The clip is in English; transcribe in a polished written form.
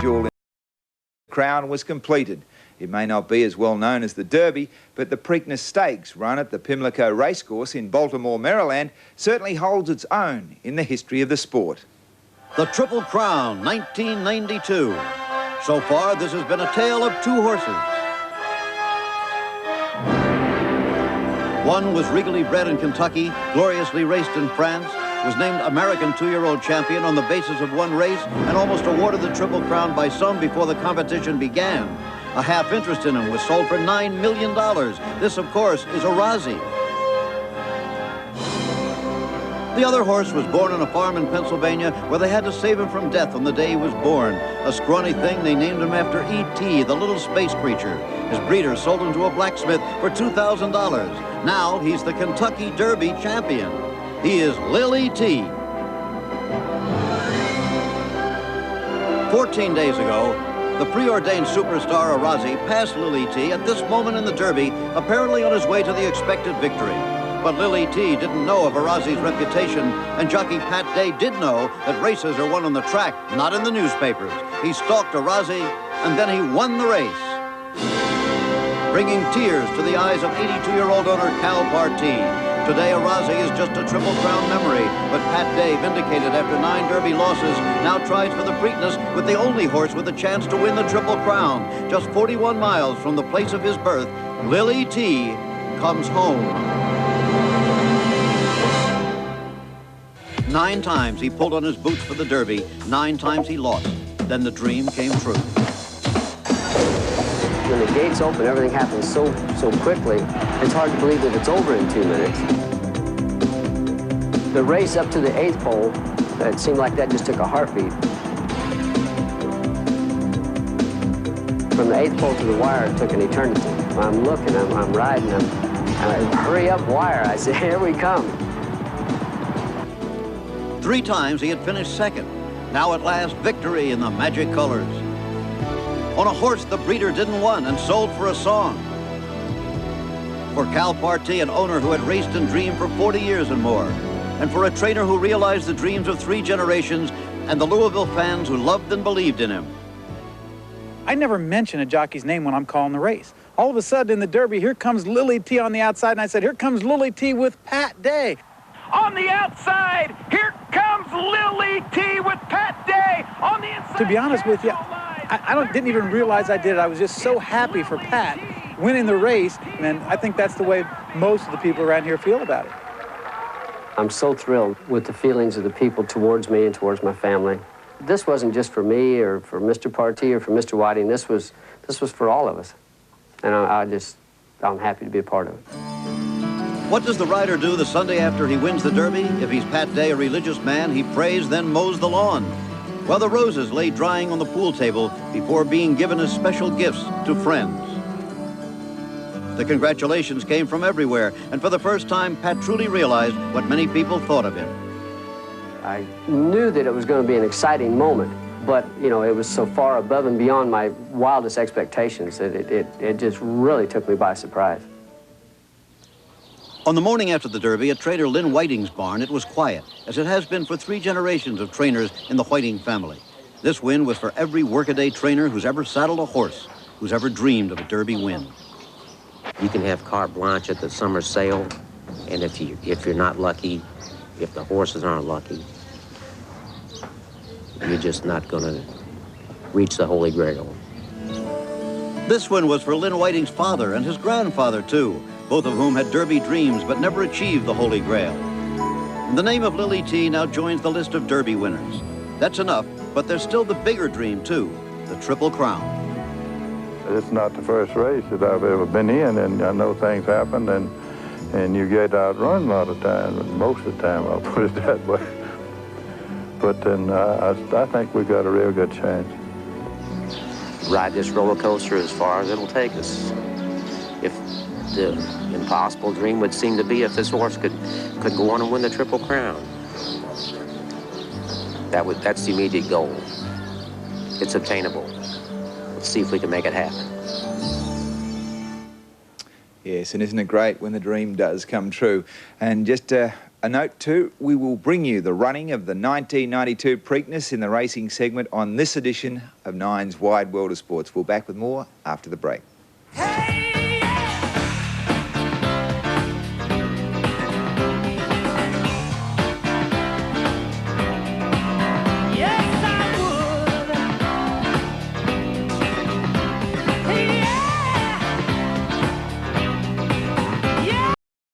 jewel in the crown was completed. It may not be as well known as the Derby, but the Preakness Stakes, run at the Pimlico Racecourse in Baltimore, Maryland, certainly holds its own in the history of the sport. The Triple Crown, 1992. So far, this has been a tale of two horses. One was regally bred in Kentucky, gloriously raced in France, was named American two-year-old champion on the basis of one race, and almost awarded the Triple Crown by some before the competition began. A half interest in him was sold for $9 million. This, of course, is a Rossi. The other horse was born on a farm in Pennsylvania where they had to save him from death on the day he was born. A scrawny thing, they named him after E.T., the little space creature. His breeder sold him to a blacksmith for $2,000. Now he's the Kentucky Derby champion. He is Lily T. 14 days ago, the preordained superstar Arazi passed Lily T at this moment in the Derby, apparently on his way to the expected victory. But Lily T didn't know of Arazi's reputation, and jockey Pat Day did know that races are won on the track, not in the newspapers. He stalked Arazi, and then he won the race, bringing tears to the eyes of 82-year-old owner Cal Partee. Today, Arazi is just a Triple Crown memory, but Pat Day, vindicated after 9 Derby losses, now tries for the Preakness with the only horse with a chance to win the Triple Crown. Just 41 miles from the place of his birth, Lily T comes home. 9 times he pulled on his boots for the Derby, 9 times he lost. Then the dream came true. When the gates open, everything happens so quickly, it's hard to believe that it's over in 2 minutes. The race up to the 8th pole, it seemed like that just took a heartbeat. From the 8th pole to the wire, it took an eternity. I'm looking, I'm riding, hurry up, wire. I said, here we come. 3 times he had finished second. Now at last, victory in the magic colors. On a horse the breeder didn't want and sold for a song. For Cal Partee, an owner who had raced and dreamed for 40 years and more. And for a trainer who realized the dreams of 3 generations, and the Louisville fans who loved and believed in him. I never mention a jockey's name when I'm calling the race. All of a sudden in the Derby, here comes Lily T on the outside, and I said, here comes Lily T with Pat Day. On the outside, here comes Lily T with Pat Day on the inside. To be honest with you, I didn't even realize I did it. I was just so happy for Pat winning the race, and I think that's the way most of the people around here feel about it. I'm so thrilled with the feelings of the people towards me and towards my family. This wasn't just for me or for Mr. Partee or for Mr. Whiting. This was for all of us, and I'm happy to be a part of it. What does the rider do the Sunday after he wins the Derby? If he's Pat Day, a religious man, he prays, then mows the lawn, while the roses lay drying on the pool table before being given as special gifts to friends. The congratulations came from everywhere, and for the first time, Pat truly realized what many people thought of him. I knew that it was going to be an exciting moment, but, you know, it was so far above and beyond my wildest expectations that it just really took me by surprise. On the morning after the Derby, at trader Lynn Whiting's barn, it was quiet, as it has been for 3 generations of trainers in the Whiting family. This win was for every workaday trainer who's ever saddled a horse, who's ever dreamed of a Derby win. You can have carte blanche at the summer sale, and if you're not lucky, if the horses aren't lucky, you're just not going to reach the Holy Grail. This win was for Lynn Whiting's father and his grandfather, too, both of whom had Derby dreams but never achieved the Holy Grail. And the name of Lily T now joins the list of Derby winners. That's enough, but there's still the bigger dream, too, the Triple Crown. It's not the first race that I've ever been in, and I know things happen, and you get outrun a lot of times, most of the time, I'll put it that way. But then I think we've got a real good chance. Ride this roller coaster as far as it'll take us. If the impossible dream would seem to be if this horse could go on and win the Triple Crown. That's the immediate goal. It's obtainable. Let's see if we can make it happen. Yes, and isn't it great when the dream does come true? And just A note too, we will bring you the running of the 1992 Preakness in the racing segment on this edition of Nine's Wide World of Sports. We'll back with more after the break. Hey!